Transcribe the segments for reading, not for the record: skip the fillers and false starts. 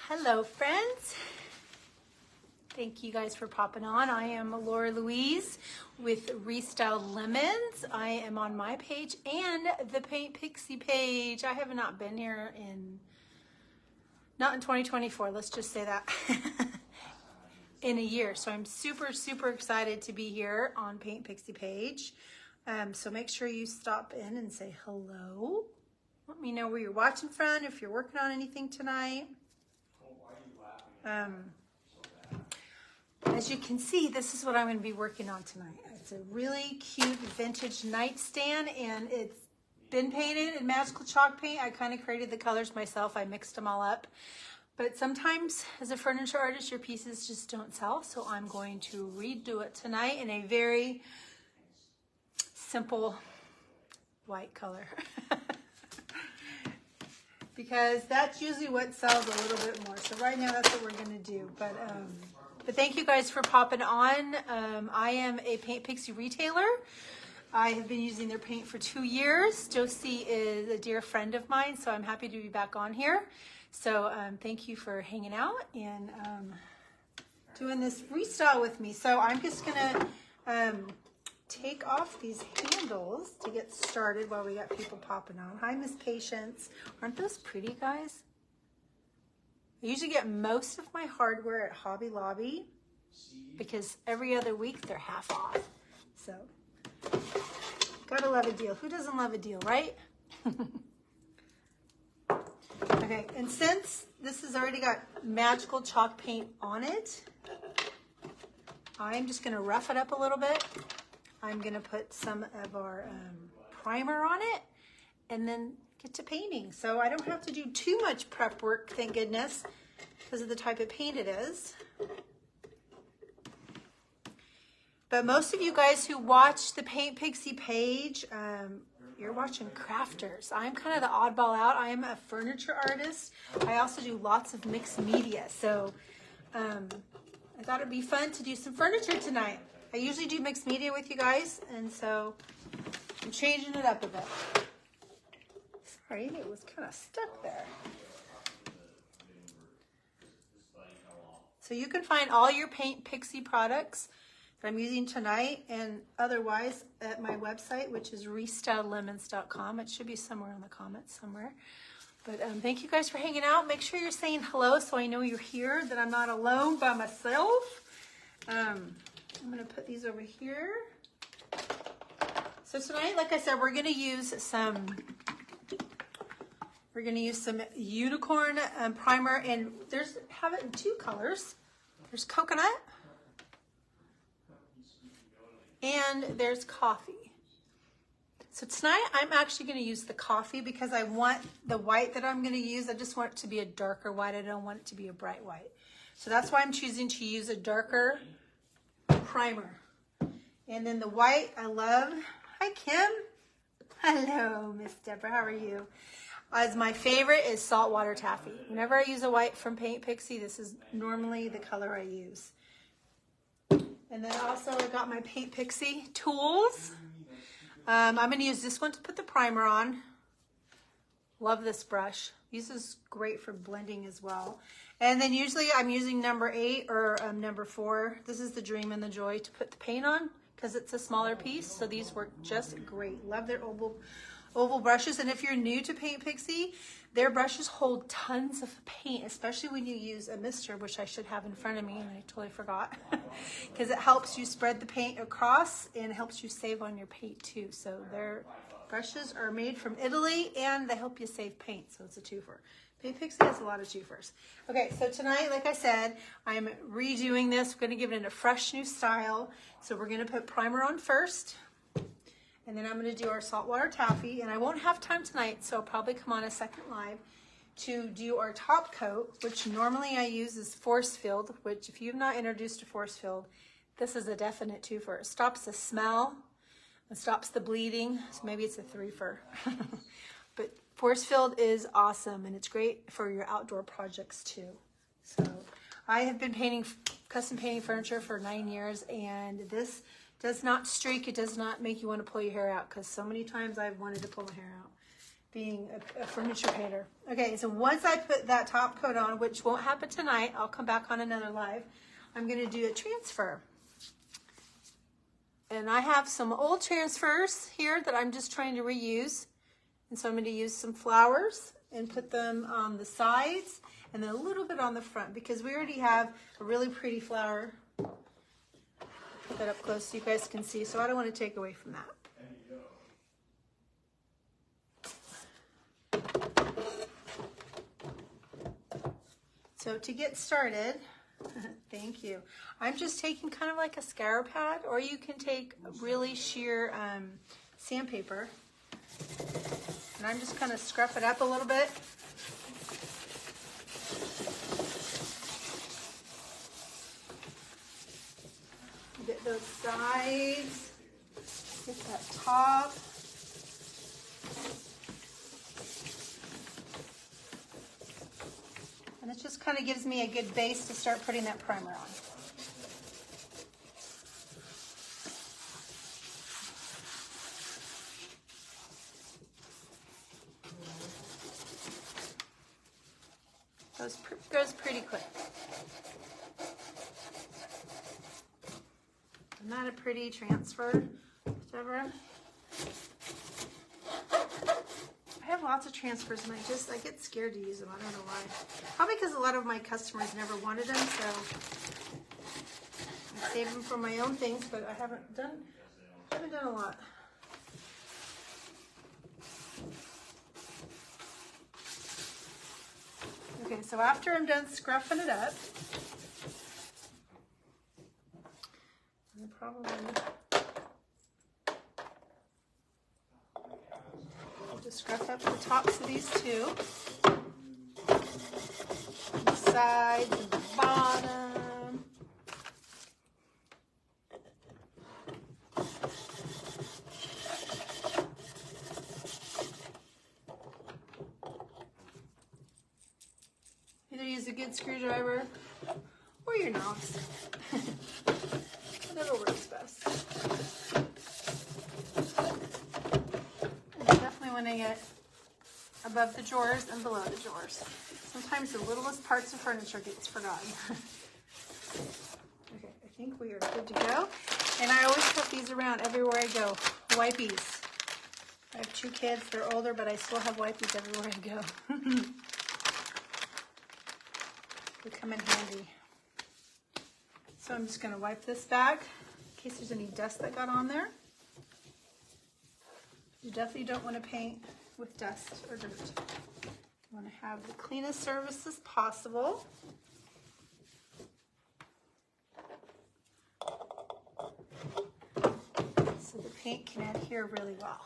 Hello friends, thank you guys for popping on. I am Laura Louise with Restyled Lemons. I am on my page and the Paint Pixie page. I have not been here not in 2024, let's just say that, in a year. So I'm super excited to be here on Paint Pixie page. So make sure you stop in and say hello. Let me know where you're watching from, if you're working on anything tonight. As you can see, this is what I'm going to be working on tonight. It's a really cute vintage nightstand, and it's been painted in magical chalk paint. I kind of created the colors myself. I mixed them all up. But sometimes, as a furniture artist, your pieces just don't sell. So I'm going to redo it tonight in a very simple white color. Because that's usually what sells a little bit more. So right now, that's what we're going to do. But thank you guys for popping on. I am a Paint Pixie retailer. I have been using their paint for 2 years. Josie is a dear friend of mine, so I'm happy to be back on here. So thank you for hanging out and doing this restyle with me. So I'm just going to take off these handles to get started while we got people popping on. Hi, Miss Patience. Aren't those pretty, guys? I usually get most of my hardware at Hobby Lobby because every other week they're half off. So, gotta love a deal. Who doesn't love a deal, right? Okay, and since this has already got magical chalk paint on it, I'm just gonna rough it up a little bit. I'm gonna put some of our primer on it and then get to painting. So I don't have to do too much prep work, thank goodness, because of the type of paint it is. But most of you guys who watch the Paint Pixie page, you're watching crafters. I'm kind of the oddball out. I am a furniture artist. I also do lots of mixed media. So I thought it'd be fun to do some furniture tonight. I usually do mixed media with you guys, and so I'm changing it up a bit. Sorry, it was kind of stuck there. So you can find all your Paint Pixie products that I'm using tonight and otherwise at my website, which is restyledlemons.com. It should be somewhere in the comments somewhere. But thank you guys for hanging out. Make sure you're saying hello so I know you're here, that I'm not alone by myself. I'm going to put these over here. So tonight, like I said, we're going to use some unicorn primer, and have it in 2 colors. There's coconut and there's coffee. So tonight I'm actually going to use the coffee because I want the white that I'm going to use. I just want it to be a darker white. I don't want it to be a bright white. So that's why I'm choosing to use a darker primer. And then the white I love. Hi, Kim. Hello, Miss Deborah. How are you? As my favorite is saltwater taffy. Whenever I use a white from Paint Pixie, this is normally the color I use. And then also I got my Paint Pixie tools. I'm going to use this one to put the primer on. Love this brush. This is great for blending as well. And then usually I'm using number 8 or number 4. This is the Dream and the Joy to put the paint on because it's a smaller piece. So these work just great. Love their oval brushes. And if you're new to Paint Pixie, their brushes hold tons of paint, especially when you use a mister, which I should have in front of me, and I totally forgot, because it helps you spread the paint across and helps you save on your paint too. So their brushes are made from Italy and they help you save paint, so it's a twofer. Paint Pixie has a lot of twofers. Okay, so tonight, like I said, I'm redoing this. We're going to give it a fresh new style. So we're going to put primer on first. And then I'm going to do our saltwater taffy, and I won't have time tonight, so I'll probably come on a second live to do our top coat, which normally I use is force filled, which if you've not introduced to force filled, this is a definite twofer. It stops the smell, it stops the bleeding, so maybe it's a 3fer. But force filled is awesome, and it's great for your outdoor projects too. So I have been custom painting furniture for 9 years, and this does not streak. It does not make you want to pull your hair out, because so many times I've wanted to pull my hair out. being a furniture painter. Okay, so once I put that top coat on, which won't happen tonight, I'll come back on another live, I'm going to do a transfer. And I have some old transfers here that I'm just trying to reuse. And so I'm going to use some flowers and put them on the sides and then a little bit on the front because we already have a really pretty flower. Put that up close so you guys can see. So I don't want to take away from that. So to get started, thank you. I'm just taking kind of like a scour pad, or you can take really sheer sandpaper. And I'm just kind of scruff it up a little bit. Get those sides, get that top. And it just kind of gives me a good base to start putting that primer on. Goes pretty quick. Isn't that a pretty transfer, Deborah? I have lots of transfers and I get scared to use them. I don't know why. Probably because a lot of my customers never wanted them, so I save them for my own things, but I haven't done a lot. Okay, so after I'm done scruffing it up, I'm probably I'll just scruff up the tops of these two, the sides and the bottom. Either use a good screwdriver or your knobs. Whatever works best. And definitely want to get above the drawers and below the drawers. Sometimes the littlest parts of furniture gets forgotten. Okay, I think we are good to go. And I always put these around everywhere I go. Wipies. I have 2 kids, they're older, but I still have wipies everywhere I go. They come in handy. So I'm just going to wipe this bag in case there's any dust that got on there. You definitely don't want to paint with dust or dirt. You want to have the cleanest surface as possible. So the paint can adhere really well.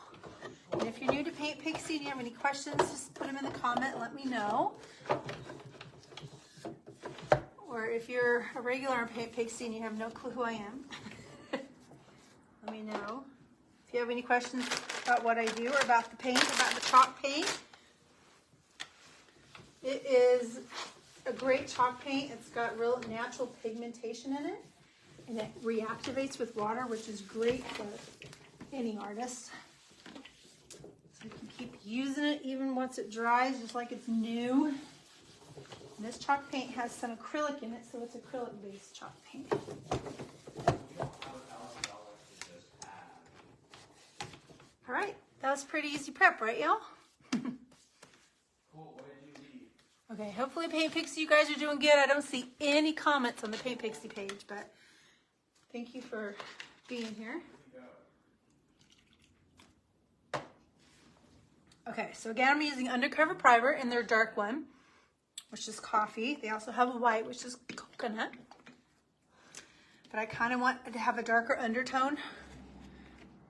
And if you're new to Paint Pixie and you have any questions, just put them in the comment and let me know. Or if you're a regular on Paint Pixie and you have no clue who I am, let me know. If you have any questions about what I do or about the paint, about the chalk paint, it is a great chalk paint. It's got real natural pigmentation in it, and it reactivates with water, which is great for any artist. So you can keep using it even once it dries, just like it's new. And this chalk paint has some acrylic in it, so it's acrylic-based chalk paint. All right, that was pretty easy prep, right, y'all? Cool. What did you eat? Okay, hopefully Paint Pixie, you guys are doing good. I don't see any comments on the Paint Pixie page, but thank you for being here. Okay, so again, I'm using Undercover Primer in their dark one, which is coffee. They also have a white, which is coconut. But I kind of want to have a darker undertone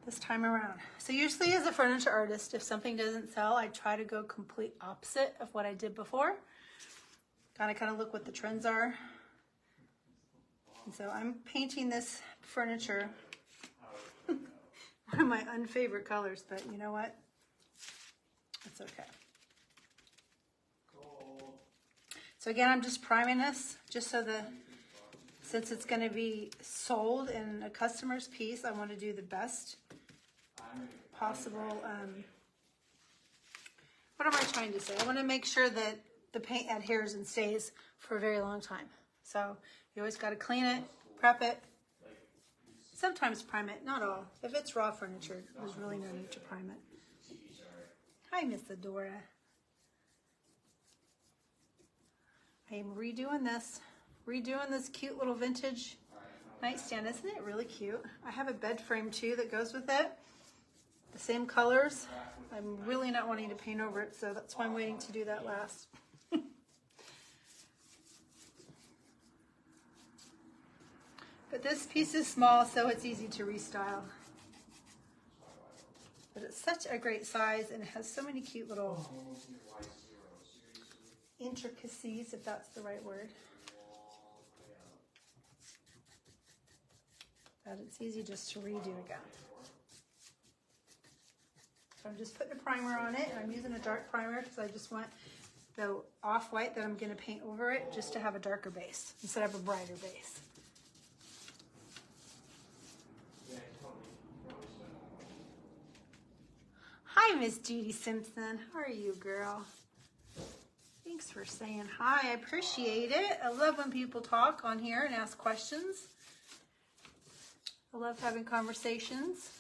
this time around. So usually as a furniture artist, if something doesn't sell, I try to go complete opposite of what I did before. Kind of look what the trends are. And so I'm painting this furniture one of my unfavorite colors, but you know what? It's okay. So again, I'm just priming this just so since it's going to be sold in a customer's piece, I want to do the best possible what am I trying to say? I want to make sure that the paint adheres and stays for a very long time. So you always got to clean it, prep it, sometimes prime it, not all. If it's raw furniture, there's really no need to prime it. Hi, Miss Adora. I am redoing this cute little vintage nightstand. Isn't it really cute? I have a bed frame too that goes with it. The same colors. I'm really not wanting to paint over it, so that's why I'm waiting to do that last. But this piece is small, so it's easy to restyle. But it's such a great size, and it has so many cute little intricacies, if that's the right word. That it's easy just to redo again. So I'm just putting a primer on it, and I'm using a dark primer because I just want the off-white that I'm going to paint over it just to have a darker base instead of a brighter base. Hi, Miss Judy Simpson. How are you, girl? Thanks for saying hi. I appreciate it. I love when people talk on here and ask questions. I love having conversations.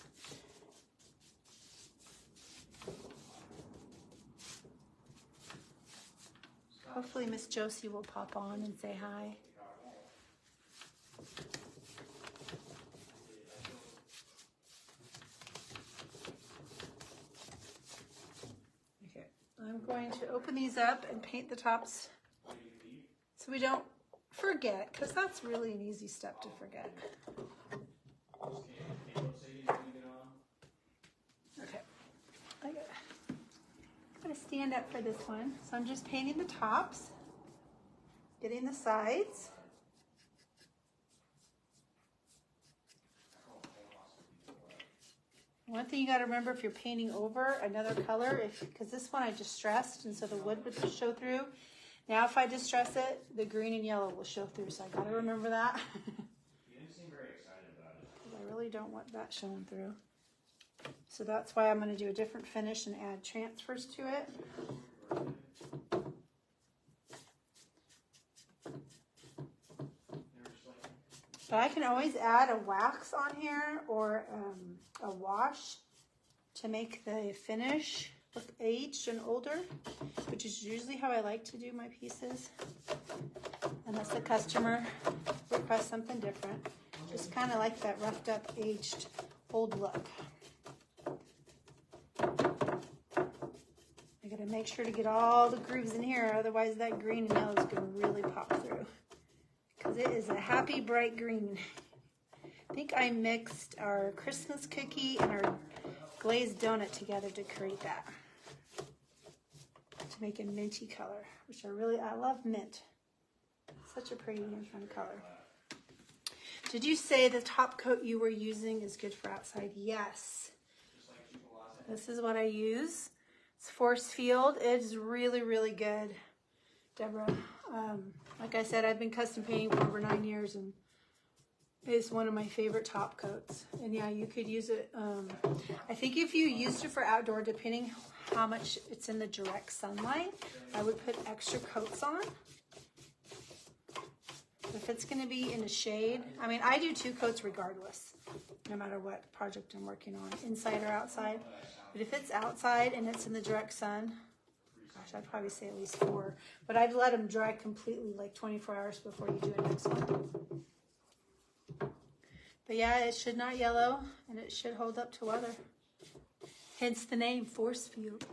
Hopefully Miss Josie will pop on and say hi. Okay, I'm going to open these up and paint the tops so we don't forget, because that's really an easy step to forget. Okay, I'm gonna stand up for this one. So I'm just painting the tops, getting the sides. One thing you got to remember if you're painting over another color, because this one I distressed and so the wood would show through. Now if I distress it, the green and yellow will show through, so I got to remember that. You didn't seem very excited about it. Because I really don't want that showing through. So that's why I'm going to do a different finish and add transfers to it. But I can always add a wax on here or a wash to make the finish look aged and older, which is usually how I like to do my pieces. Unless the customer requests something different. Just kind of like that roughed up, aged, old look. I gotta make sure to get all the grooves in here, otherwise that green and yellow is gonna really pop through. Because it is a happy bright green. I think I mixed our Christmas cookie and our glazed donut together to create that. To make a minty color, which I love mint. Such a pretty and fun color. Did you say the top coat you were using is good for outside? Yes. This is what I use. It's Force Field. It's really, really good, Deborah. Like I said, I've been custom painting for over 9 years, and it's one of my favorite top coats. And yeah, you could use it. I think if you used it for outdoor, depending how much it's in the direct sunlight, I would put extra coats on. If it's going to be in the shade, I mean, I do 2 coats regardless, no matter what project I'm working on, inside or outside. But if it's outside and it's in the direct sun, gosh, I'd probably say at least 4. But I'd let them dry completely, like 24 hours before you do a next one. But yeah, it should not yellow, and it should hold up to weather. Hence the name, Force Field.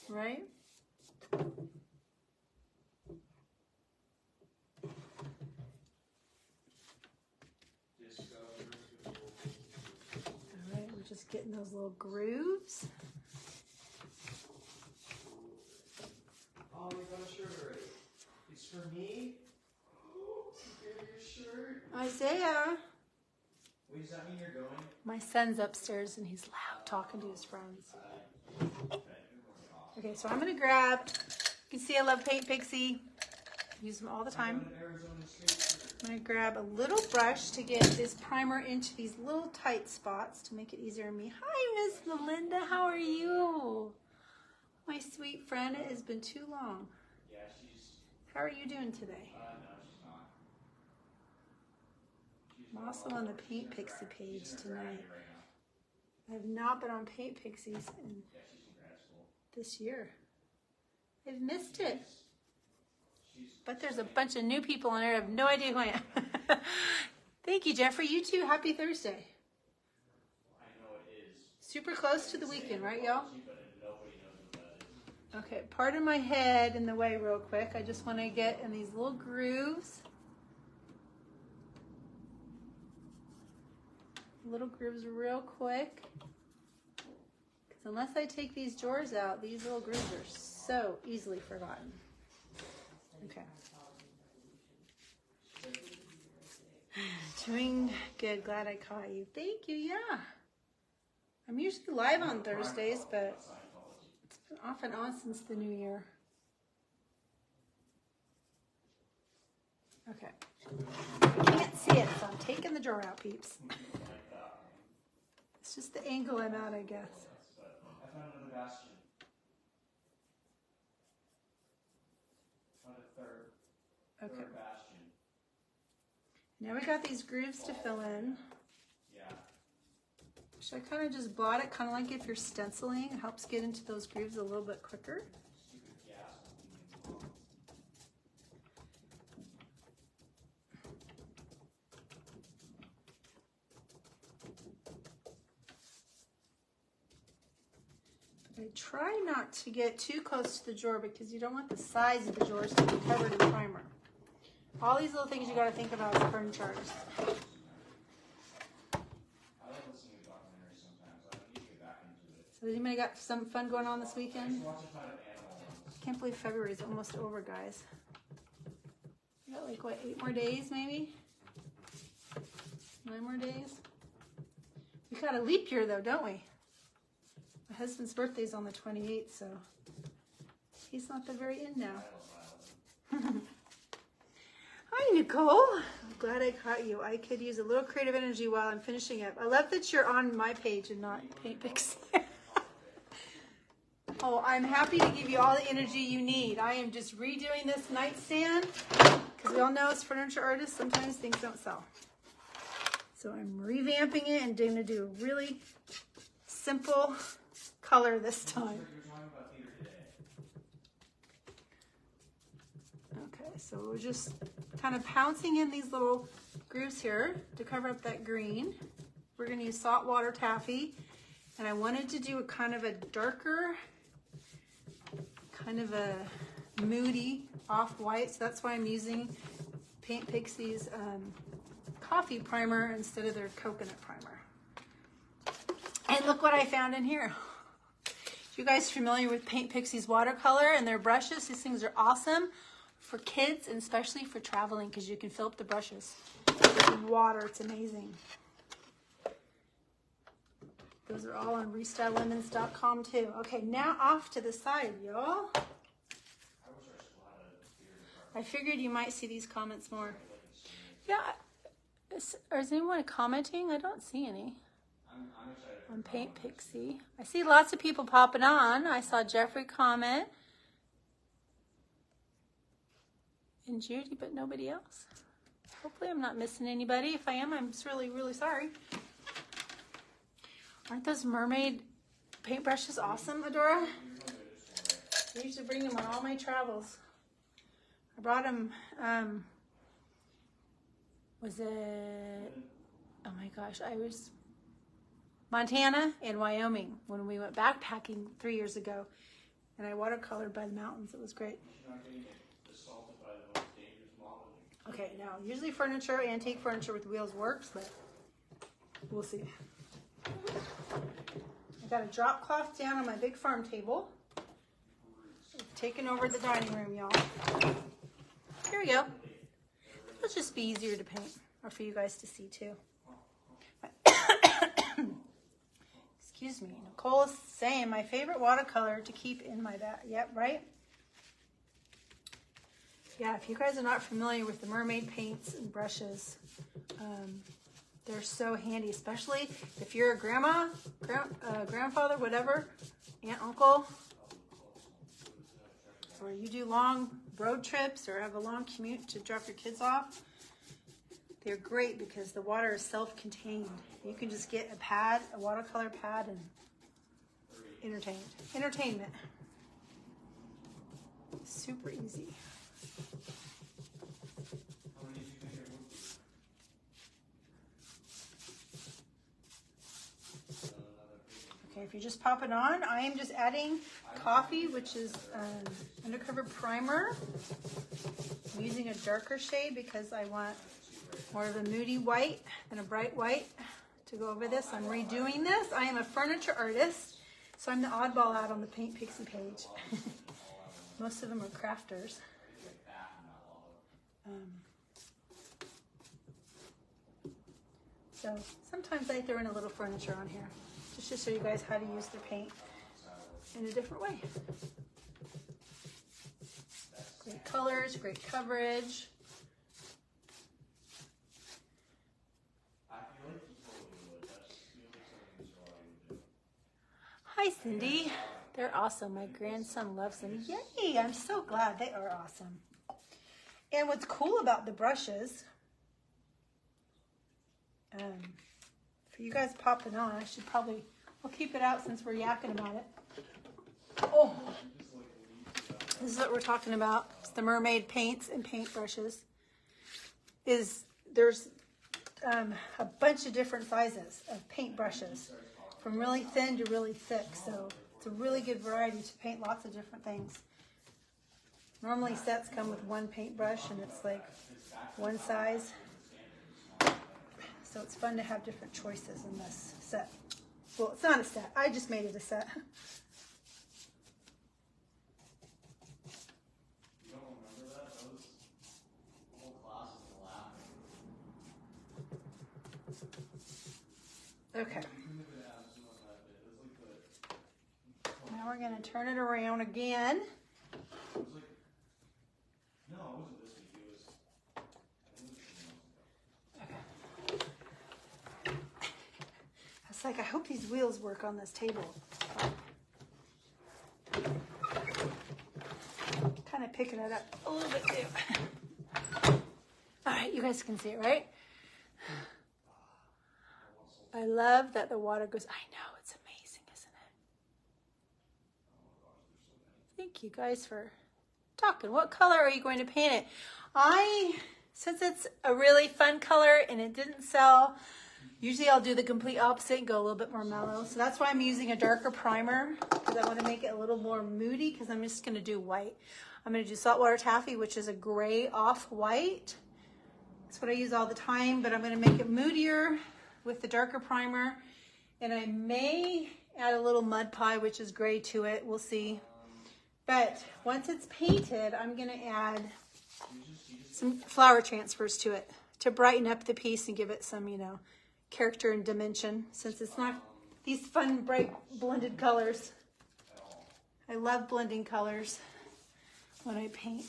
Right? Alright, we're just getting those little grooves. Oh, we got a shirt already. It's for me? You gave your shirt? Isaiah. Wait, does that mean you're going? My son's upstairs and he's loud talking to his friends. Okay, so I'm going to grab, you can see I love Paint Pixie. Use them all the time. I'm going to grab a little brush to get this primer into these little tight spots to make it easier on me. Hi, Miss Melinda. How are you? My sweet friend, it has been too long. Yeah, she's. How are you doing today? No, she's not. I'm also on the Paint Pixie page tonight. I have not been on Paint Pixies in this year. I've missed it. But there's a bunch of new people on there. I have no idea who I am. Thank you, Jeffrey. You too. Happy Thursday. I know it is. Super close to the weekend, right, y'all? Okay, pardon my head in the way real quick. I just want to get in these little grooves. Little grooves real quick. Because unless I take these drawers out, these little grooves are so easily forgotten. Okay. Doing good. Glad I caught you. Thank you. Yeah. I'm usually live on Thursdays, but it's been off and on since the new year. Okay. I can't see it, so I'm taking the drawer out, peeps. It's just the angle I'm at, I guess. I found another bastion. Found a third bastion. Now we got these grooves to fill in. Yeah. Should I kind of just blot it, kind of like if you're stenciling? It helps get into those grooves a little bit quicker. I try not to get too close to the drawer because you don't want the sides of the drawers to be covered in primer. All these little things you got to think about as furniture artists. I like listening to documentaries sometimes. I don't need to get back into it. So anybody got some fun going on this weekend? Watch a ton of animal ones. Can't believe February is almost over, guys. We got like, what, 8 more days maybe? 9 more days? We got a leap year though, don't we? My husband's birthday's on the 28th, so he's not the very end now. Hi, Nicole. I'm glad I caught you. I could use a little creative energy while I'm finishing up. I love that you're on my page and not Paint Pixie. Oh, I'm happy to give you all the energy you need. I am just redoing this nightstand because we all know as furniture artists, sometimes things don't sell. So I'm revamping it and going to do a really simple color this time. Okay, so we're just kind of pouncing in these little grooves here to cover up that green. We're going to use saltwater taffy, and I wanted to do a kind of a darker, kind of a moody off-white, so that's why I'm using Paint Pixie's coffee primer instead of their coconut primer. And look what I found in here. If you guys are familiar with Paint Pixie's watercolor and their brushes, these things are awesome for kids and especially for traveling because you can fill up the brushes with water. It's amazing. Those are all on restylelemons.com too. Okay, now off to the side, y'all. I figured you might see these comments more. Yeah, is anyone commenting? I don't see any. On Paint Pixie. I see lots of people popping on. I saw Jeffrey comment. And Judy, but nobody else. Hopefully I'm not missing anybody. If I am, I'm just really, really sorry. Aren't those mermaid paintbrushes awesome, Adora? I usually bring them on all my travels. I brought them, was it, oh my gosh, I was Montana and Wyoming when we went backpacking 3 years ago, and I watercolored by the mountains. It was great. Okay, now usually furniture, antique furniture with wheels works, but we'll see. I got a drop cloth down on my big farm table. Taking over the dining room, y'all. Here we go. It'll just be easier to paint, or for you guys to see too. Excuse me. Nicole is saying my favorite watercolor to keep in my bag. Yep, right? Yeah, if you guys are not familiar with the mermaid paints and brushes, they're so handy, especially if you're a grandma, grandfather, whatever, aunt, uncle. or you do long road trips or have a long commute to drop your kids off, they're great because the water is self-contained. You can just get a pad, a watercolor pad, and entertainment. Super easy. Okay, if you just pop it on, I am just adding coffee, which is undercover primer. I'm using a darker shade because I want more of a moody white than a bright white to go over this. I'm redoing this. I am a furniture artist, so I'm the oddball out on the Paint Pixie page. Most of them are crafters. So sometimes I throw in a little furniture on here, just to show you guys how to use the paint in a different way. Great colors, great coverage. Hi, Cindy. They're awesome. My grandson loves them. Yay! I'm so glad. They are awesome. And what's cool about the brushes, for you guys popping on, I should probably, we'll keep it out since we're yakking about it. Oh, this is what we're talking about. It's the mermaid paints and paint brushes. There's a bunch of different sizes of paint brushes, from really thin to really thick. So it's a really good variety to paint lots of different things. Normally sets come with one paintbrush and it's like one size. So it's fun to have different choices in this set. Well, it's not a set. I just made it a set. You don't remember that? That was the whole class was laughing. Okay. Now we're going to turn it around again. It was like, no, it wasn't this week. It was It's like, I hope these wheels work on this table. Kind of picking it up a little bit too. All right, you guys can see it, right? I love that the water goes, I know, it's amazing, isn't it? Thank you guys for talking. What color are you going to paint it? Since it's a really fun color and it didn't sell, usually I'll do the complete opposite and go a little bit more mellow. So that's why I'm using a darker primer, because I want to make it a little more moody, because I'm just going to do white. I'm going to do saltwater taffy, which is a gray off-white. That's what I use all the time, but I'm going to make it moodier with the darker primer. And I may add a little mud pie, which is gray, to it. We'll see. But once it's painted, I'm going to add some flower transfers to it to brighten up the piece and give it some, you know, character and dimension, since it's not these fun, bright, blended colors. I love blending colors when I paint.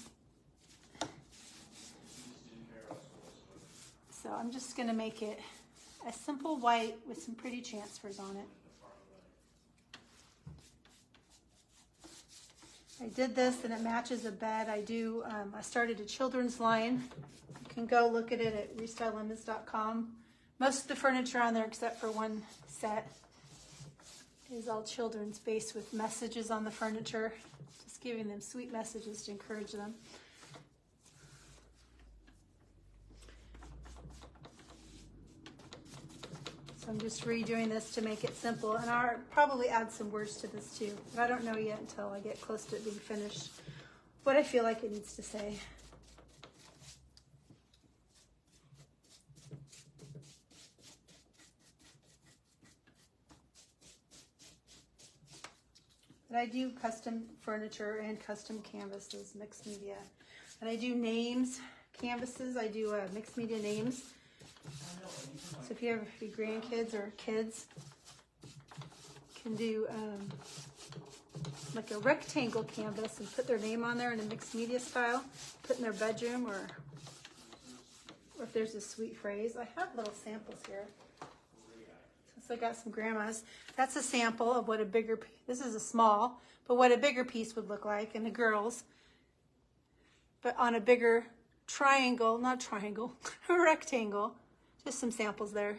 So I'm just going to make it a simple white with some pretty transfers on it. I did this and it matches a bed. I started a children's line. You can go look at it at restylelemons.com. Most of the furniture on there, except for one set, is all children's, based with messages on the furniture. Just giving them sweet messages to encourage them. So I'm just redoing this to make it simple, and I'll probably add some words to this too, but I don't know yet until I get close to it being finished what I feel like it needs to say. But I do custom furniture and custom canvases, mixed media. And I do names, canvases. I do mixed media names. So if you have your grandkids or kids, can do like a rectangle canvas and put their name on there in a mixed media style, put in their bedroom, or if there's a sweet phrase. I have little samples here. So I got some grandmas. That's a sample of what a bigger piece, this is a small, but what a bigger piece would look like. And the girls, but on a bigger triangle, not triangle, a rectangle. Just some samples there.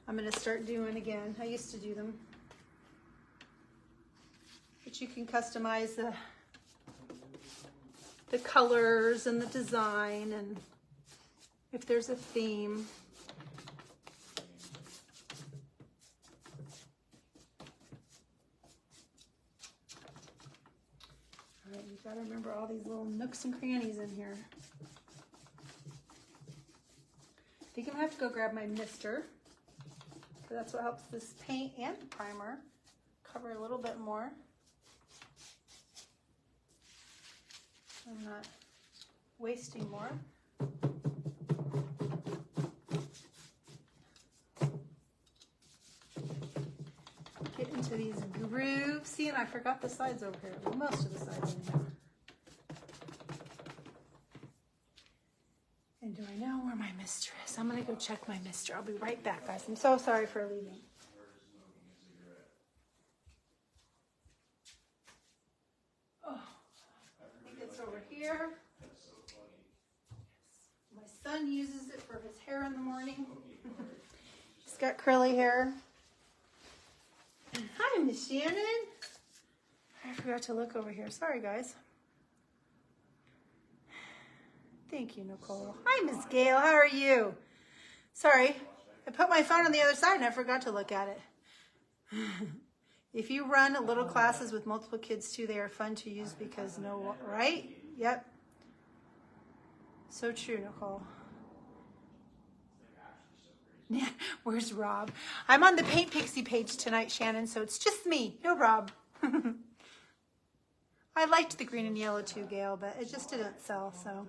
I'm gonna start doing again. I used to do them. But you can customize the colors and the design, and if there's a theme. All right, you've got to remember all these little nooks and crannies in here. I think I'm gonna have to go grab my mister. So that's what helps this paint and primer cover a little bit more. I'm not wasting more. Get into these grooves. See, and I forgot the sides over here. Well, most of the sides in here. And do I know where my mister is? I'm gonna go check my mister. I'll be right back, guys. I'm so sorry for leaving. Oh, I think it's over here. My son uses it for his hair in the morning. He's got curly hair. Hi, Miss Shannon. I forgot to look over here. Sorry, guys. Thank you, Nicole. Hi, Miss Gail. How are you? Sorry, I put my phone on the other side and I forgot to look at it. If you run little classes with multiple kids too, they are fun to use because right? Yep. So true, Nicole. Yeah, where's Rob? I'm on the Paint Pixie page tonight, Shannon, so it's just me, no Rob. I liked the green and yellow too, Gail, but it just didn't sell, so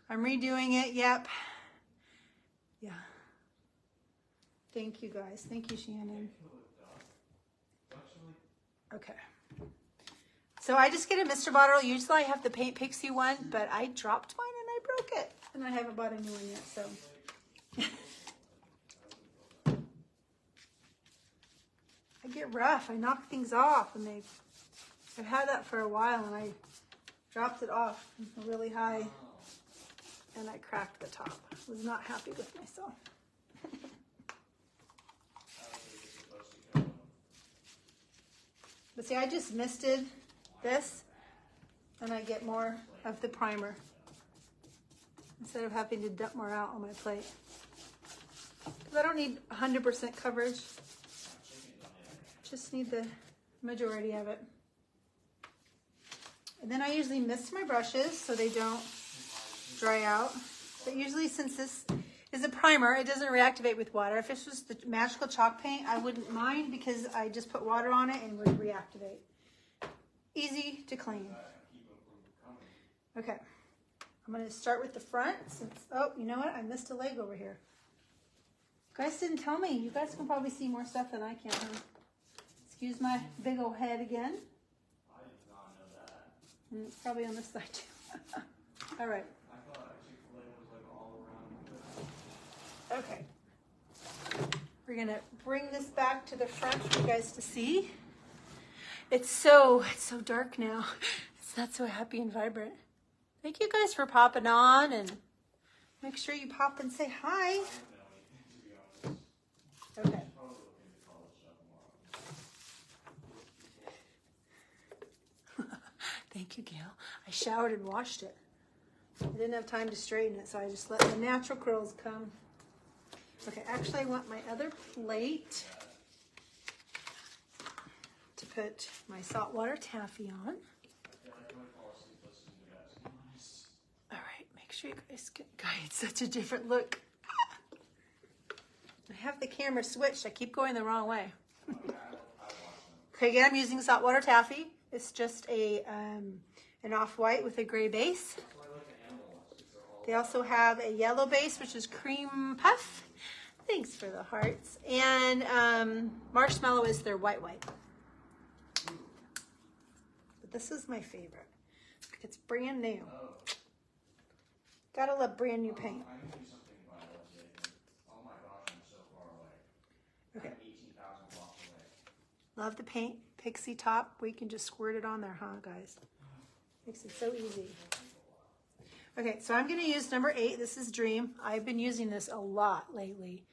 I'm redoing it. Yep. Yeah. Thank you, guys. Thank you, Shannon. Okay. So I just get a Mr. bottle. Usually I have the Paint Pixie one, but I dropped mine and I broke it. And I haven't bought a new one yet, so. I get rough. I knock things off, and I've had that for a while, and I dropped it off really high, and I cracked the top. I was not happy with myself. But see, I just misted this, and I get more of the primer instead of having to dump more out on my plate. Because I don't need 100% coverage. Just need the majority of it. And then I usually mist my brushes so they don't dry out. But usually, since this is a primer, it doesn't reactivate with water. If this was the magical chalk paint, I wouldn't mind because I just put water on it and it would reactivate. Easy to clean. Okay, I'm going to start with the front. Oh, you know what? I missed a leg over here. You guys didn't tell me. You guys can probably see more stuff than I can, huh? Excuse my big old head again. I did not know that. It's probably on this side too. All right. I thought Chick-fil-A was like all around. Okay. We're going to bring this back to the front for you guys to see. It's so dark now. It's not so happy and vibrant. Thank you guys for popping on, and make sure you pop and say hi. Okay. Thank you, Gail. I showered and washed it. I didn't have time to straighten it, so I just let the natural curls come. Okay, actually I want my other plate to put my saltwater taffy on. All right, make sure you guys get, it's such a different look. I have the camera switched. I keep going the wrong way. Okay, again, I'm using saltwater taffy. It's just an off-white with a gray base. They also have a yellow base, which is cream puff. Thanks for the hearts. And marshmallow is their white. But this is my favorite. It's brand new. Gotta love brand new paint. Okay. Love the paint Pixie top. We can just squirt it on there, huh, guys? Makes it so easy. Okay, so I'm going to use number 8. This is Dream. I've been using this a lot lately.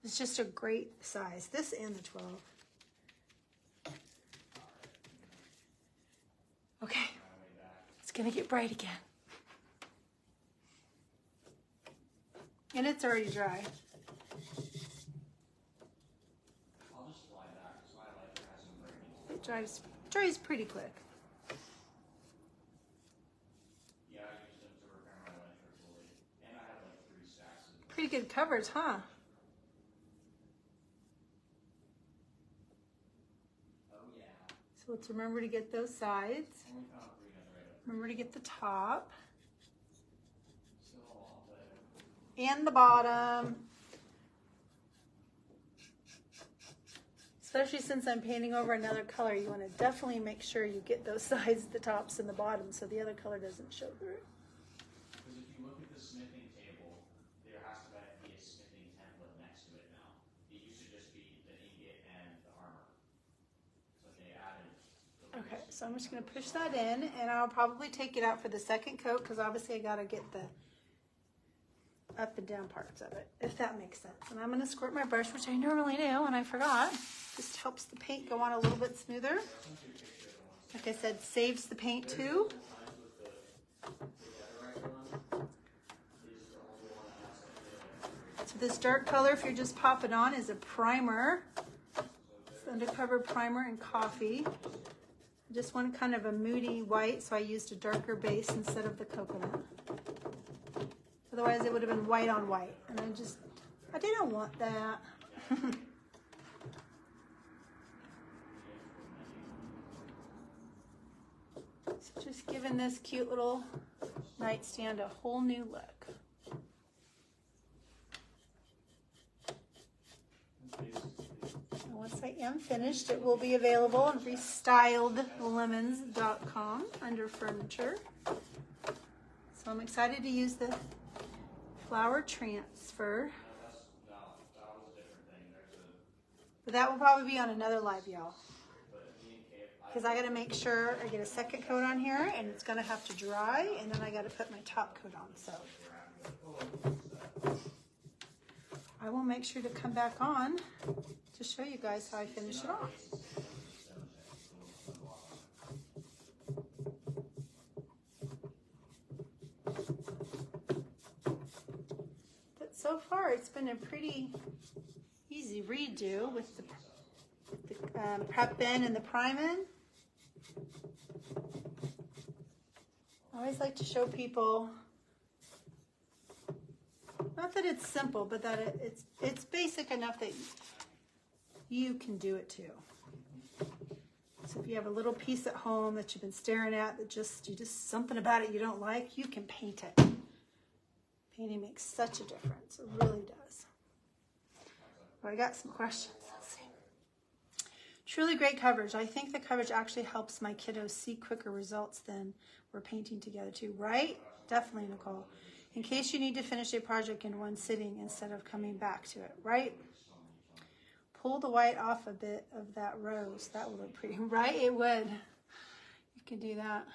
It's just a great size. This and the 12. Okay, it's going to get bright again. And it's already dry. I'll just slide back because my lighter hasn't burned. It dries pretty quick. Yeah, I used them to repair my lighter fully. And I have like 3 stacks of them. Pretty good coverage, huh? Oh yeah. So let's remember to get those sides. Only found 3 guys right up. Remember to get the top Still a lot better. and the bottom. Especially since I'm painting over another color, you want to definitely make sure you get those sides, the tops and the bottom, so the other color doesn't show through. Because if you look at the smithing table, there has to be a smithing template next to it now. It used to just be the ingot and the armor. So they added. Okay, so I'm just going to push that in, and I'll probably take it out for the second coat because obviously I got to get the up and down parts of it, if that makes sense. And I'm going to squirt my brush, which I normally do, and I forgot. Just helps the paint go on a little bit smoother. Like I said, saves the paint too. So this dark color, if you're just popping on, is a primer. It's undercover primer in coffee. I just want kind of a moody white, so I used a darker base instead of the coconut. Otherwise, it would have been white on white, and I didn't want that. So just giving this cute little nightstand a whole new look. And once I am finished, it will be available on restyledlemons.com under furniture. So I'm excited to use the flower transfer. But that will probably be on another live, y'all. Because I got to make sure I get a second coat on here, and it's going to have to dry, and then I got to put my top coat on. So I will make sure to come back on to show you guys how I finish it off. But so far, it's been a pretty easy redo with the prep in and the prime in. I always like to show people, not that it's simple, but that it's basic enough that you can do it too. So if you have a little piece at home that you've been staring at that you just something about it you don't like, you can paint it. Painting makes such a difference. It really does. Well, I got some questions. Let's see. Truly great coverage. I think the coverage actually helps my kiddos see quicker results than we're painting together too, right? Definitely, Nicole. In case you need to finish a project in one sitting instead of coming back to it, right? Pull the white off a bit of that rose. That would look pretty, right? It would. You can do that.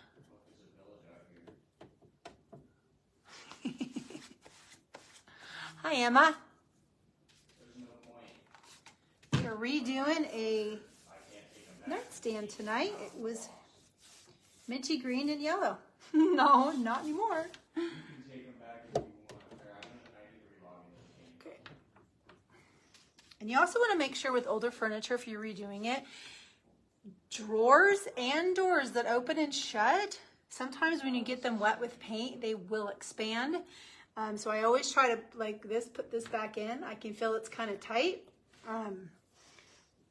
Hi, Emma. We're redoing a nightstand tonight. It was minty green and yellow. No, not anymore. Okay. And you also want to make sure with older furniture, if you're redoing it, drawers and doors that open and shut, sometimes when you get them wet with paint, they will expand. So I always try to, like this, put this back in. I can feel it's kind of tight.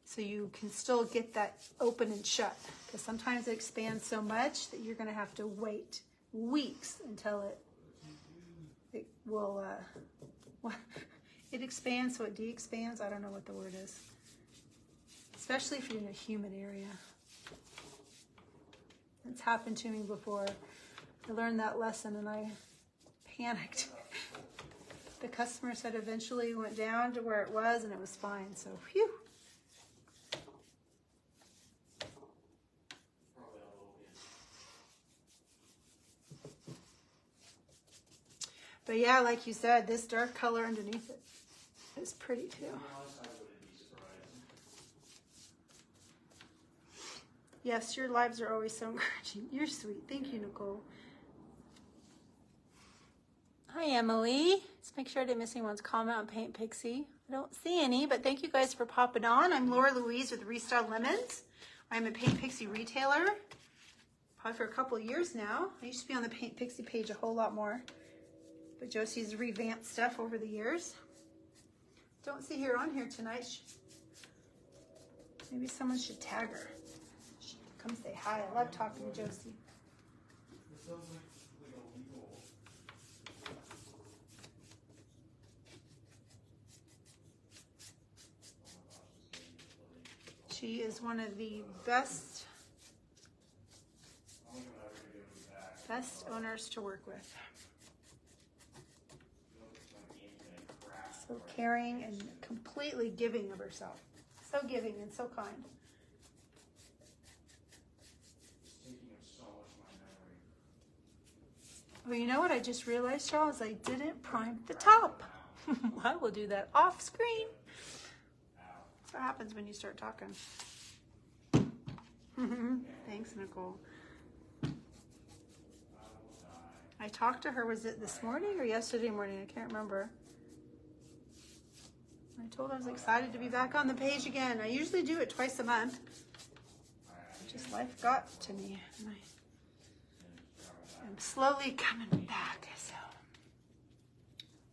So you can still get that open and shut, because sometimes it expands so much that you're going to have to wait weeks until it will, it expands so it de-expands. I don't know what the word is, especially if you're in a humid area. It's happened to me before. I learned that lesson and I panicked. The customer said eventually went down to where it was and it was fine, so phew. But yeah, like you said, this dark color underneath it is pretty too. Yes, your lives are always so encouraging. You're sweet. Thank you, Nicole. Hi, Emily. Let's make sure I didn't miss anyone's comment on Paint Pixie. I don't see any, but thank you guys for popping on. I'm Laura Louise with Restyle Lemons. I'm a Paint Pixie retailer, probably for a couple of years now. I used to be on the Paint Pixie page a whole lot more, but Josie's revamped stuff over the years. Don't see her on here tonight. Maybe someone should tag her. She should come say hi. I love talking to Josie. She is one of the best owners to work with. So caring and completely giving of herself. So giving and so kind. Well, you know what I just realized, Charles? I didn't prime the top. I will do that off screen. That's what happens when you start talking. Thanks, Nicole. I talked to her, was it this morning or yesterday morning? I can't remember. I told her I was excited to be back on the page again. I usually do it twice a month. Just life got to me. And I'm slowly coming back. So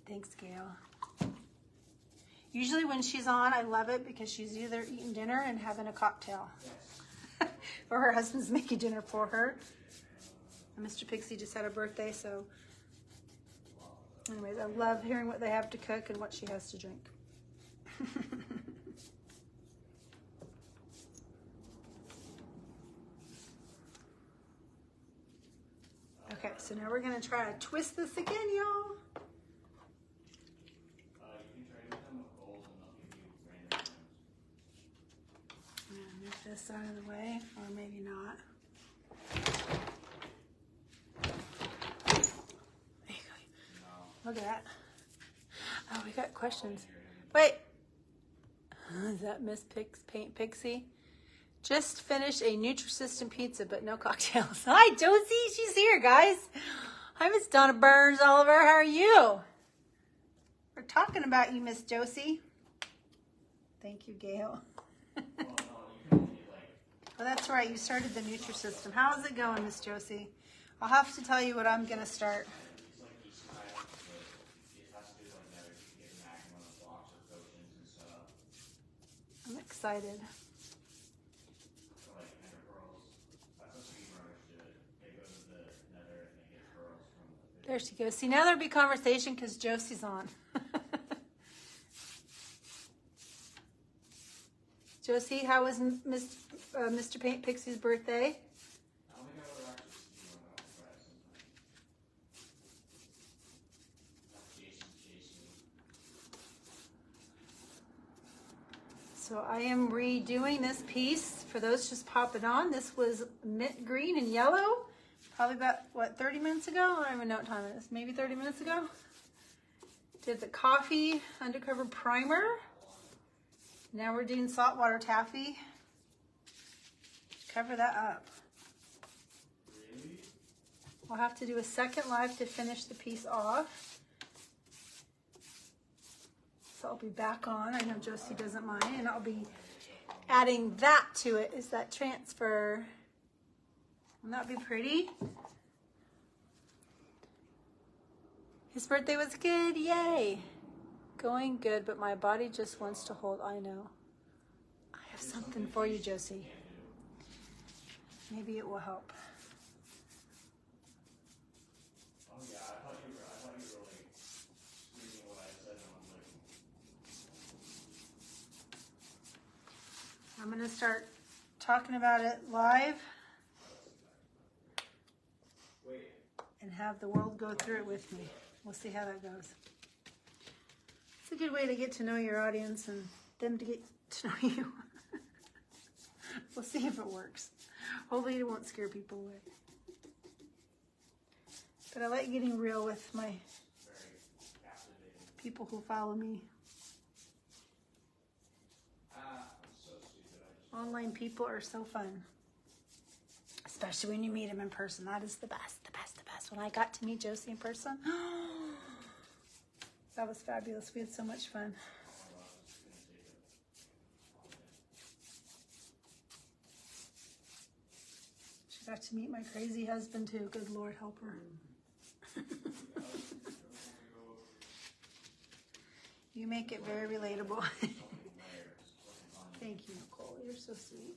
thanks, Gail. Usually when she's on, I love it because she's either eating dinner and having a cocktail. Or her husband's making dinner for her. And Mr. Pixie just had a birthday, so anyways, I love hearing what they have to cook and what she has to drink. Okay, so now we're gonna try to twist this again, y'all. I'm gonna move this out of the way, or maybe not. There you go. Look at that. Oh, we got questions. Wait. Is that Miss Paint Pixie? Just finished a Nutrisystem pizza, but no cocktails. Hi, Josie. She's here, guys. Hi, Miss Donna Burns Oliver. How are you? We're talking about you, Miss Josie. Thank you, Gail. Well, that's right. You started the Nutrisystem. How is it going, Miss Josie? I'll have to tell you what I'm going to start. I'm excited. There she goes. See, now there'll be conversation because Josie's on. Josie, how was Mr. Paint Pixie's birthday? So I am redoing this piece for those just popping on. This was mint green and yellow. Probably about, what, 30 minutes ago? I don't even know what time it is. Maybe 30 minutes ago. Did the coffee undercover primer. Now we're doing saltwater taffy. Cover that up. We'll have to do a second live to finish the piece off. So I'll be back on. I know Josie doesn't mind. And I'll be adding that to it. Is that transfer? Wouldn't that be pretty? His birthday was good. Yay. Going good, but my body just wants to hold. I know. I have something for you, Josie. Maybe it will help. Oh yeah, I thought you were like reading what I said and I'm going to start talking about it live and have the world go through it with me. We'll see how that goes. It's a good way to get to know your audience and them to get to know you. We'll see if it works. Hopefully it won't scare people away. But I like getting real with my people who follow me. Online people are so fun. Especially when you meet them in person. That is the best, the best, the best. When I got to meet Josie in person, that was fabulous. We had so much fun. She got to meet my crazy husband too. Good Lord, help her. You make it very relatable. Thank you, Nicole. You're so sweet.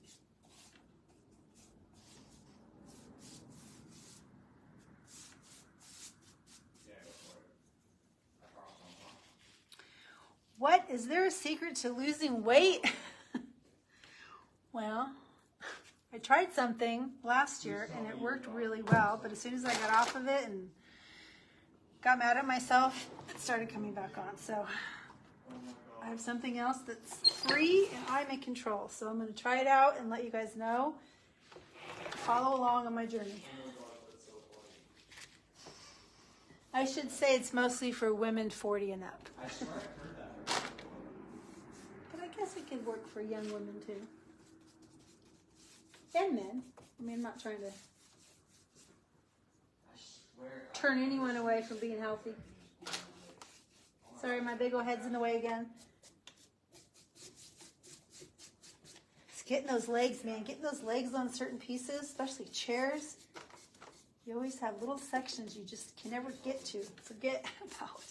What? Is there a secret to losing weight? Well, I tried something last year and it worked really well, but as soon as I got off of it and got mad at myself, it started coming back on. So I have something else that's free and I'm in control. So I'm going to try it out and let you guys know. Follow along on my journey. I should say it's mostly for women 40 and up. I swear I've heard that. But I guess it could work for young women too. And men. I mean, I'm not trying to turn anyone away from being healthy. Sorry, my big old head's in the way again. It's getting those legs, man. Getting those legs on certain pieces, especially chairs. You always have little sections you just can never get to. Forget about.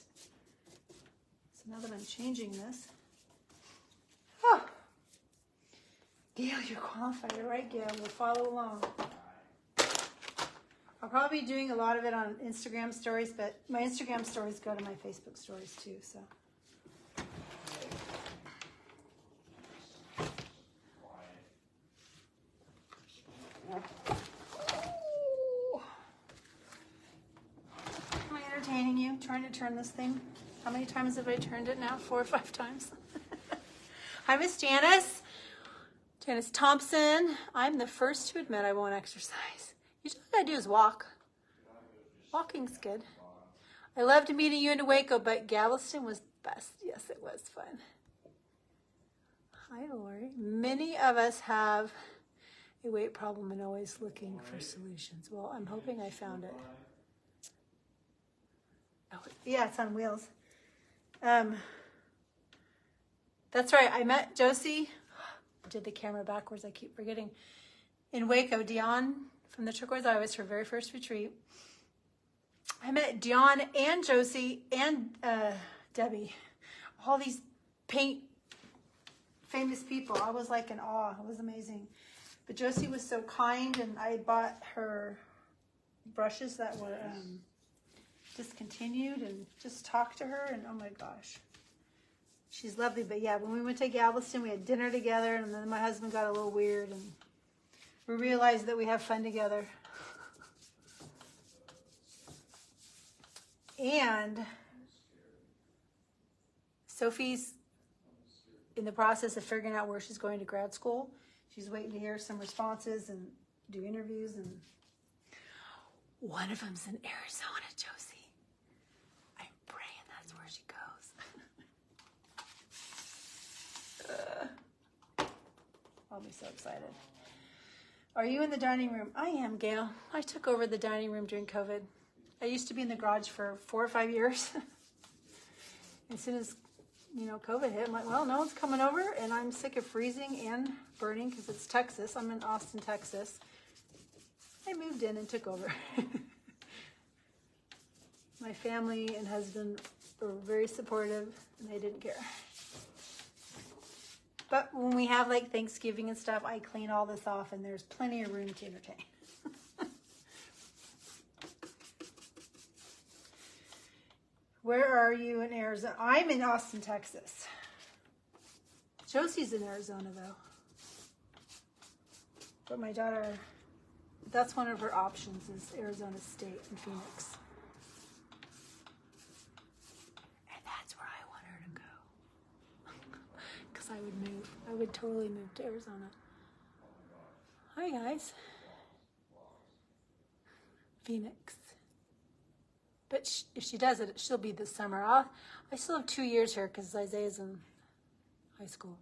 So now that I'm changing this. Oh. Gail, you're qualified. All right, Gail. We'll follow along. I'll probably be doing a lot of it on Instagram stories, but my Instagram stories go to my Facebook stories too, so. Am I entertaining you? Trying to turn this thing? How many times have I turned it now? 4 or 5 times. Hi, Miss Janice. Janice Thompson. I'm the first to admit I won't exercise. Usually all I do is walk. Walking's good. I loved meeting you in Waco, but Galveston was the best. Yes, it was fun. Hi, Lori. Many of us have a weight problem and always looking for solutions. Well, I'm hoping I found it. Oh, yeah, it's on wheels. That's right. I met Josie. I did the camera backwards. I keep forgetting. In Waco, Dion from the Turquoise Eye was her very first retreat. I met Dion and Josie and Debbie. All these paint famous people. I was like in awe. It was amazing. But Josie was so kind, and I bought her brushes that were discontinued and just talked to her, and oh my gosh. She's lovely. But yeah, when we went to Galveston, we had dinner together, and then my husband got a little weird, and we realized that we have fun together. And Sophie's in the process of figuring out where she's going to grad school. She's waiting to hear some responses and do interviews. And one of them's in Arizona, Josie. I'm praying that's where she goes. I'll be so excited. Are you in the dining room? I am, Gail. I took over the dining room during COVID. I used to be in the garage for 4 or 5 years. As soon as, COVID hit, I'm like, well, no one's coming over, and I'm sick of freezing and burning because it's Texas. I'm in Austin, Texas. I moved in and took over. My family and husband were very supportive, and they didn't care. But when we have like Thanksgiving and stuff, I clean all this off, and there's plenty of room to entertain. Where are you in Arizona? I'm in Austin, Texas. Josie's in Arizona, though. But my daughter, that's one of her options, is Arizona State and Phoenix. And that's where I want her to go. Because I would move. I would totally move to Arizona. Hi, guys. Phoenix. But if she does it, she'll be this summer. I still have 2 years here because Isaiah's in high school.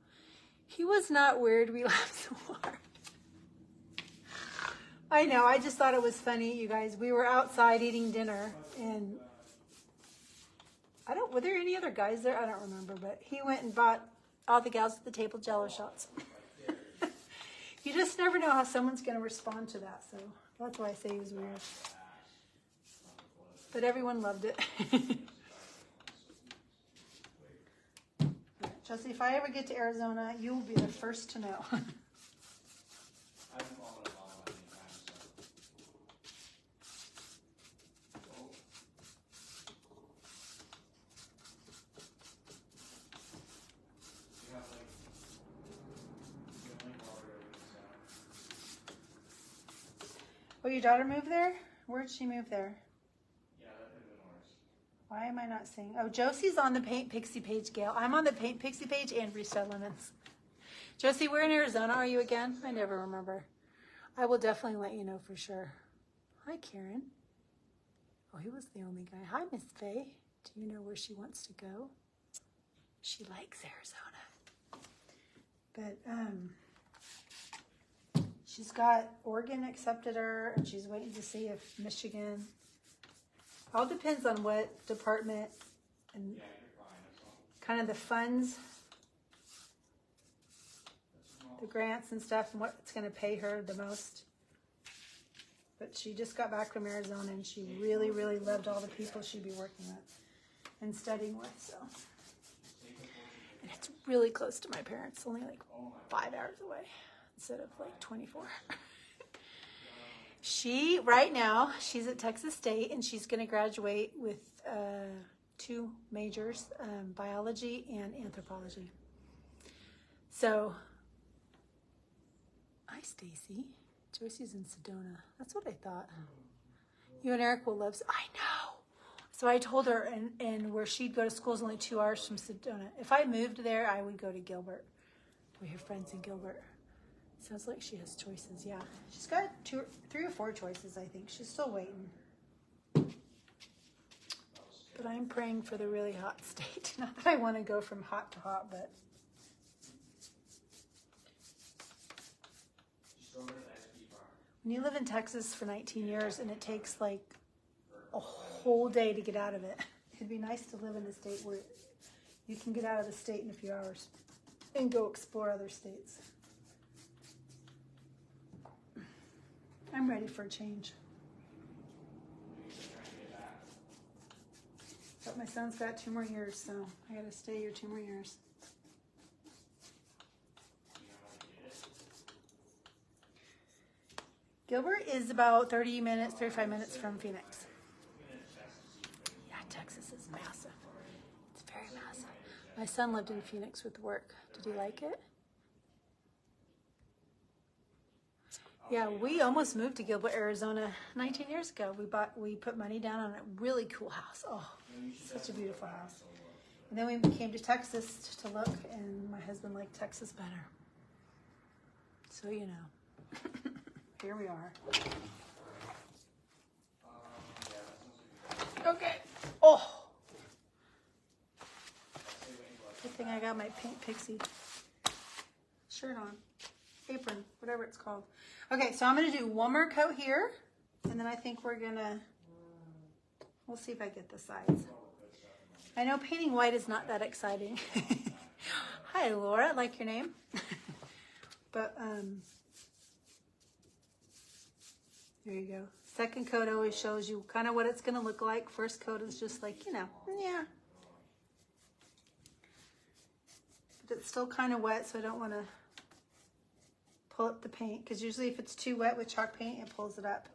He was not weird. We laughed so hard. I know. I just thought it was funny, you guys. We were outside eating dinner, and were there any other guys there? I don't remember, but he went and bought all the gals at the table Jello shots. You just never know how someone's going to respond to that, so that's why I say he was weird. But everyone loved it. Chelsea, if I ever get to Arizona, you will be the first to know. Oh, your daughter moved there? Where'd she move there? Yeah, that could have been worse. Why am I not seeing? Oh, Josie's on the Paint Pixie page, Gail. I'm on the Paint Pixie page and Freestyle Lemons. Josie, where in Arizona are you again? I never remember. I will definitely let you know for sure. Hi, Karen. Oh, he was the only guy. Hi, Miss Faye. Do you know where she wants to go? She likes Arizona. But, she's got Oregon accepted her, and she's waiting to see if Michigan. All depends on what department and kind of the funds, the grants and stuff, and what's going to pay her the most. But she just got back from Arizona, and she really, really loved all the people she'd be working with and studying with. So, and it's really close to my parents, only like 5 hours away instead of like 24. Right now, she's at Texas State, and she's going to graduate with 2 majors, biology and anthropology. So, hi, Stacy. Josie's in Sedona. That's what I thought. You and Eric will love. I know. So I told her, and where she'd go to school is only 2 hours from Sedona. If I moved there, I would go to Gilbert. We have friends in Gilbert. Sounds like she has choices. Yeah, she's got 3 or 4 choices. I think she's still waiting. But I'm praying for the really hot state. Not that I want to go from hot to hot, but. When you live in Texas for 19 years and it takes like a whole day to get out of it, it'd be nice to live in a state where you can get out of the state in a few hours and go explore other states. I'm ready for a change. But my son's got 2 more years, so I gotta stay here 2 more years. Gilbert is about 35 minutes from Phoenix. Yeah, Texas is massive. It's very massive. My son lived in Phoenix with work. Did he like it? Yeah, we almost moved to Gilbert, Arizona 19 years ago. We put money down on a really cool house. Oh, such a beautiful house. And then we came to Texas to look, and my husband liked Texas better. So, you know. Here we are. Okay. Oh. Good thing I got my pink Pixie shirt on. Apron, whatever it's called. Okay, so I'm going to do one more coat here. And then I think we'll see if I get the sides. I know painting white is not that exciting. Hi, Laura. I like your name. But, there you go. Second coat always shows you kind of what it's going to look like. First coat is just like, yeah. But it's still kind of wet, so I don't want to pull up the paint. Because usually if it's too wet with chalk paint, it pulls it up.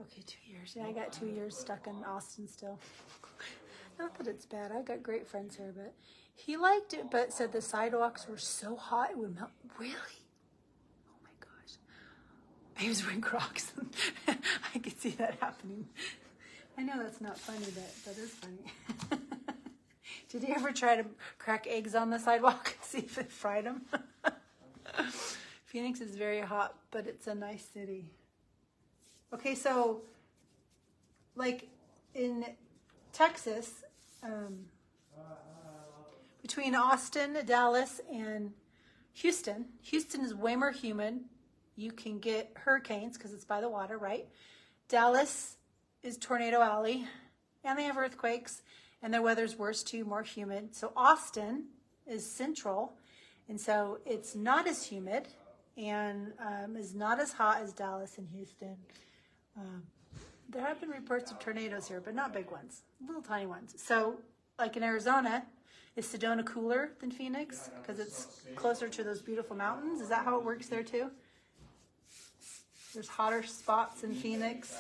Okay, 2 years. Yeah, I got 2 years stuck in Austin still. Not that it's bad. I got great friends here, but he liked it, but said the sidewalks were so hot it would melt. Really? He was wearing Crocs. I could see that happening. I know that's not funny, but that is funny. Did he ever try to crack eggs on the sidewalk and see if it fried him? Phoenix is very hot, but it's a nice city. Okay, so, like, in Texas, between Austin, Dallas, and Houston. Houston is way more humid. You can get hurricanes because it's by the water, right? Dallas is Tornado Alley, and they have earthquakes, and their weather's worse too, more humid. So Austin is central, and so it's not as humid and is not as hot as Dallas and Houston. There have been reports of tornadoes here, but not big ones, little tiny ones. So like in Arizona, is Sedona cooler than Phoenix because it's closer to those beautiful mountains? Is that how it works there too? There's hotter spots in Phoenix.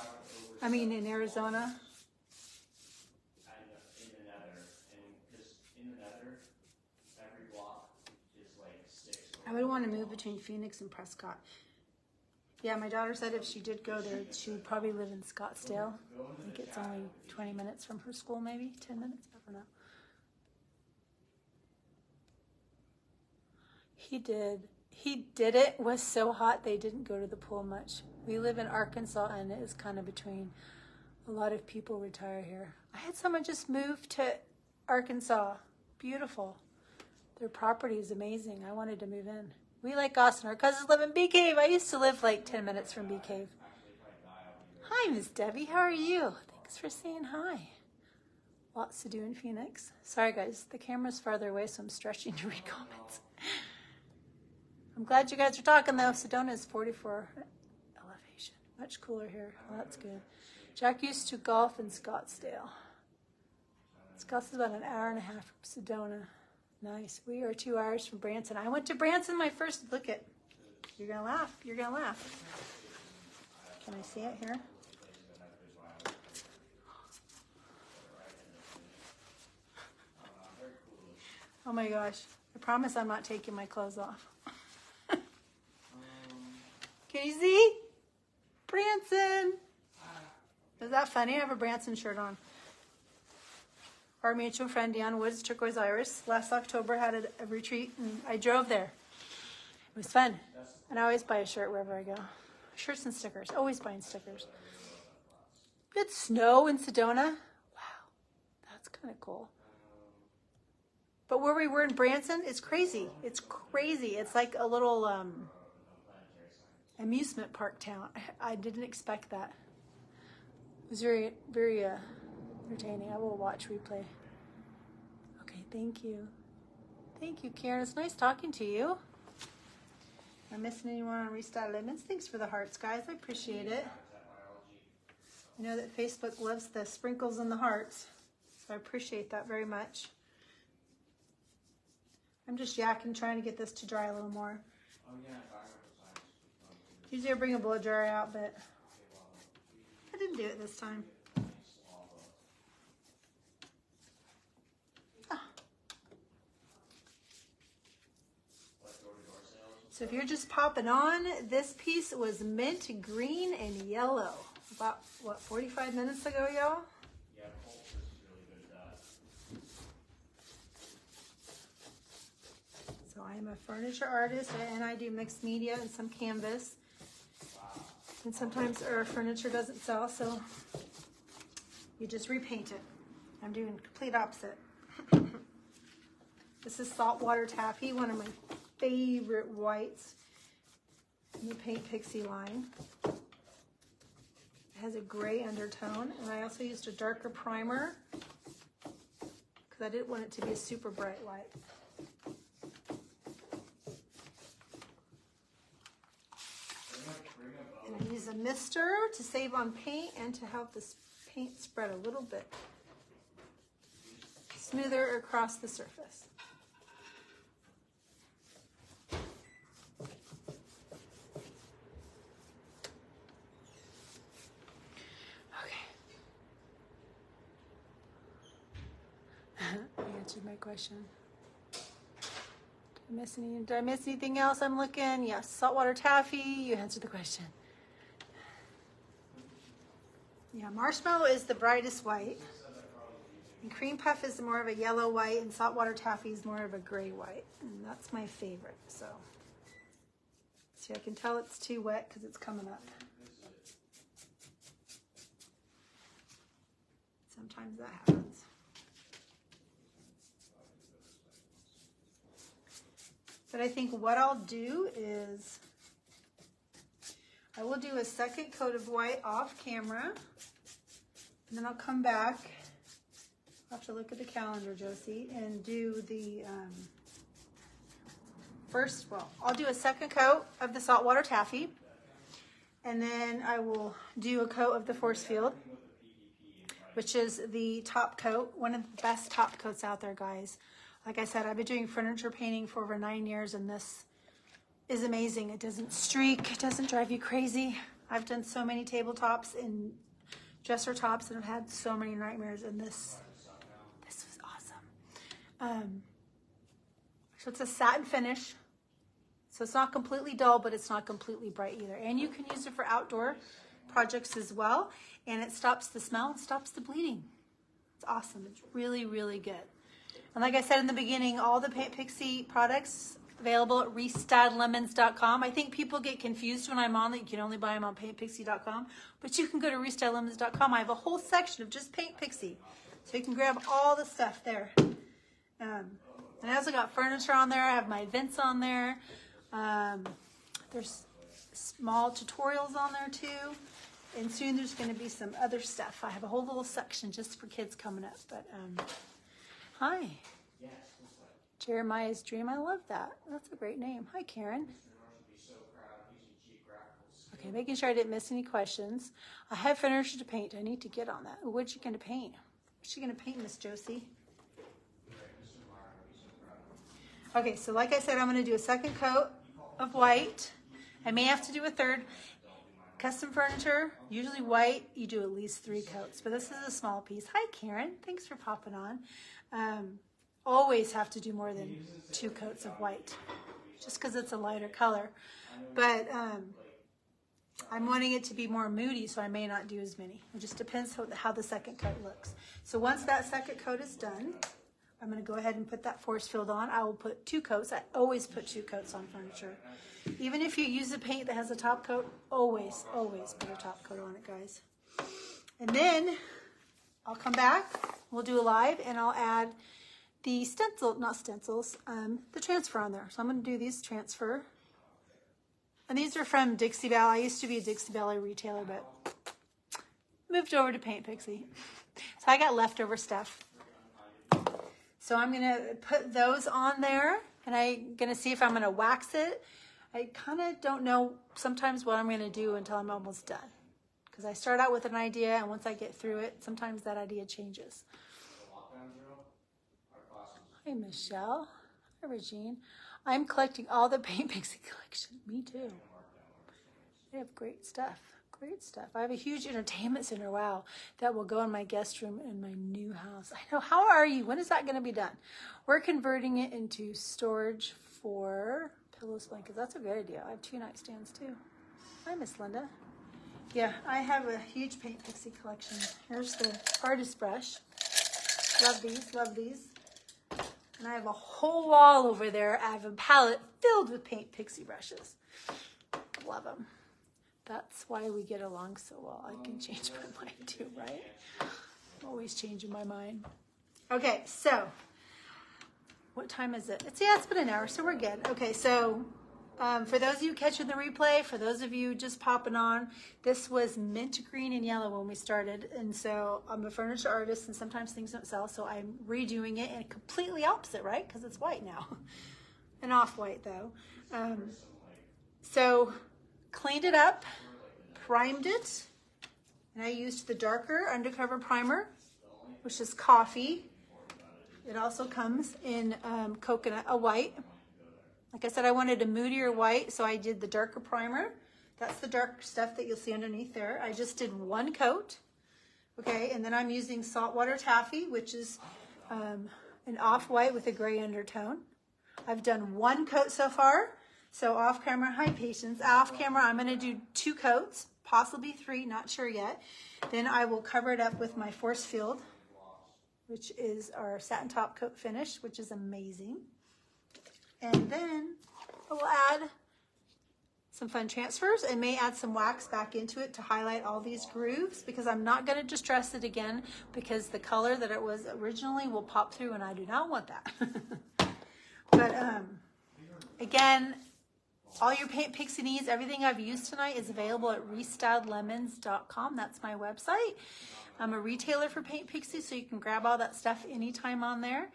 I mean, in Arizona. In the nether, and just in the nether, every block is like 6. I would want to move between Phoenix and Prescott. Yeah, my daughter said if she did go there, she would probably live in Scottsdale. I think it's only 20 minutes from her school, maybe 10 minutes. I don't know. He did it. It was so hot they didn't go to the pool much. We live in Arkansas, and it is kind of between. A lot of people retire here. I had someone just move to Arkansas. Beautiful. Their property is amazing. I wanted to move in. We like Austin. Our cousins live in Bee Cave. I used to live like 10 minutes from Bee Cave. Hi, Miss Debbie. How are you? Thanks for saying hi. Lots to do in Phoenix. Sorry, guys. The camera's farther away, so I'm stretching to read comments. I'm glad you guys are talking, though. Sedona is 44 elevation. Much cooler here. Well, that's good. Jack used to golf in Scottsdale. Scottsdale's about an hour and a half from Sedona. Nice. We are 2 hours from Branson. I went to Branson my first. Look at. You're going to laugh. You're going to laugh. Can I see it here? Oh my gosh. I promise I'm not taking my clothes off. Can you see? Branson. Is that funny? I have a Branson shirt on. Our mutual friend, Deanna Woods, Turquoise Iris, last October had a retreat, and I drove there. It was fun. And I always buy a shirt wherever I go. Shirts and stickers. Always buying stickers. We had snow in Sedona. Wow. That's kind of cool. But where we were in Branson, it's crazy. It's crazy. It's like a little amusement park town. I didn't expect that. It was very, very entertaining. I will watch replay. Okay, thank you. Thank you, Karen. It's nice talking to you. Am I missing anyone on Restyle Lemons? Thanks for the hearts, guys. I appreciate it. I know that Facebook loves the sprinkles and the hearts, so I appreciate that very much. I'm just yakking, trying to get this to dry a little more. Usually I bring a blow dryer out, but I didn't do it this time. Ah. So if you're just popping on, this piece was mint green and yellow. About, what, 45 minutes ago, y'all? Yeah, Chaulk is really good at that. So I am a furniture artist, and I do mixed media and some canvas. And sometimes our furniture doesn't sell, so you just repaint it. I'm doing complete opposite. This is Saltwater Taffy, one of my favorite whites in the Paint Pixie line. It has a gray undertone, and I also used a darker primer because I didn't want it to be a super bright white. And I use a mister to save on paint and to help this paint spread a little bit smoother across the surface. I answered my question. Did I miss anything else? I'm looking. Yes, Saltwater Taffy. You answered the question. Yeah, Marshmallow is the brightest white. And Cream Puff is more of a yellow white, and Saltwater Taffy is more of a gray white. And that's my favorite. So, see, I can tell it's too wet because it's coming up. sometimes that happens. But I think what I'll do is I will do a second coat of white off camera, and then I'll come back. I'll have to look at the calendar, Josie, and do the I'll do a second coat of the saltwater taffy, and then I will do a coat of the force field, which is the top coat, one of the best top coats out there, guys. Like I said, I've been doing furniture painting for over 9 years, and this is amazing. It doesn't streak, it doesn't drive you crazy. I've done so many tabletops and dresser tops, and I've had so many nightmares, and this was awesome. So it's a satin finish. So it's not completely dull, but it's not completely bright either. And you can use it for outdoor projects as well. And it stops the smell, it stops the bleeding. It's awesome. It's really, really good. And like I said in the beginning, all the Paint Pixie products available at restyledlemons.com. I think people get confused when I'm on that you can only buy them on paintpixie.com. But you can go to restyledlemons.com. I have a whole section of just Paint Pixie. So you can grab all the stuff there. And I also got furniture on there. I have my vents on there. There's small tutorials on there too. And soon there's going to be some other stuff. I have a whole little section just for kids coming up. But hi. Jeremiah's Dream. I love that. That's a great name. Hi, Karen. Okay, making sure I didn't miss any questions. I have furniture to paint. I need to get on that. What you going to paint? What's she going to paint, Miss Josie? Okay, so like I said, I'm going to do a second coat of white. I may have to do a third. Custom furniture, usually white, you do at least 3 coats, but this is a small piece. Hi, Karen. Thanks for popping on. Always have to do more than 2 coats of white, just because it's a lighter color. But I'm wanting it to be more moody, so I may not do as many. It just depends how the second coat looks. So once that second coat is done, I'm going to go ahead and put that force field on. I will put 2 coats. I always put 2 coats on furniture. Even if you use a paint that has a top coat, always, always put a top coat on it, guys. And then I'll come back. We'll do a live, and I'll add the the transfer on there. So I'm going to do these transfer. And these are from Dixie Belle. I used to be a Dixie Belle retailer, but moved over to Paint Pixie. So I got leftover stuff. So I'm going to put those on there, and I'm going to see if I'm going to wax it. I kind of don't know sometimes what I'm going to do until I'm almost done. Because I start out with an idea, and once I get through it, sometimes that idea changes. Hi, Michelle. Hi, Regine. I'm collecting all the Paint Pixie collection. Me too. They have great stuff. Great stuff. I have a huge entertainment center, wow, that will go in my guest room in my new house. I know. How are you? When is that going to be done? We're converting it into storage for pillows, blankets. That's a good idea. I have 2 nightstands too. Hi, Miss Linda. Yeah, I have a huge Paint Pixie collection. Here's the artist brush. Love these, love these. And I have a whole wall over there. I have a palette filled with Paint Pixie brushes. Love them. That's why we get along so well. I can change my mind too, right? I'm always changing my mind. Okay, so what time is it? It's been an hour, so we're good. Okay, so for those of you catching the replay, for those of you just popping on, this was mint green and yellow when we started. And so I'm a furniture artist, and sometimes things don't sell, so I'm redoing it and completely opposite, right? Because it's white now. An off-white, though. So cleaned it up, primed it, and I used the darker undercover primer, which is coffee. It also comes in coconut, a white. Like I said, I wanted a moodier white, so I did the darker primer. That's the dark stuff that you'll see underneath there. I just did 1 coat, okay, and then I'm using saltwater taffy, which is an off-white with a gray undertone. I've done 1 coat so far. So off camera, hi Patience. Off camera, I'm going to do 2 coats, possibly 3, not sure yet. Then I will cover it up with my force field, which is our satin top coat finish, which is amazing. And then I will add some fun transfers and may add some wax back into it to highlight all these grooves, because I'm not going to distress it again, because the color that it was originally will pop through and I do not want that. But again, all your Paint Pixie needs, everything I've used tonight is available at restyledlemons.com. That's my website. I'm a retailer for Paint Pixie, so you can grab all that stuff anytime on there.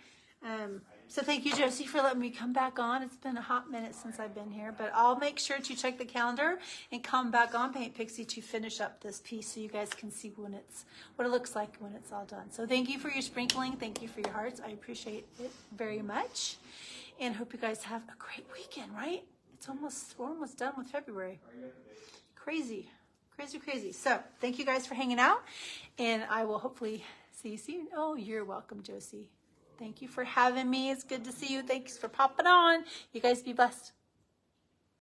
So thank you, Josie, for letting me come back on. It's been a hot minute since I've been here, but I'll make sure to check the calendar and come back on Paint Pixie to finish up this piece so you guys can see what it looks like when it's all done. So thank you for your sprinkling. Thank you for your hearts. I appreciate it very much, and hope you guys have a great weekend, right? We're almost done with February. Crazy. So thank you guys for hanging out, and I will hopefully see you soon. Oh, you're welcome, Josie. Thank you for having me. It's good to see you. Thanks for popping on. You guys be blessed.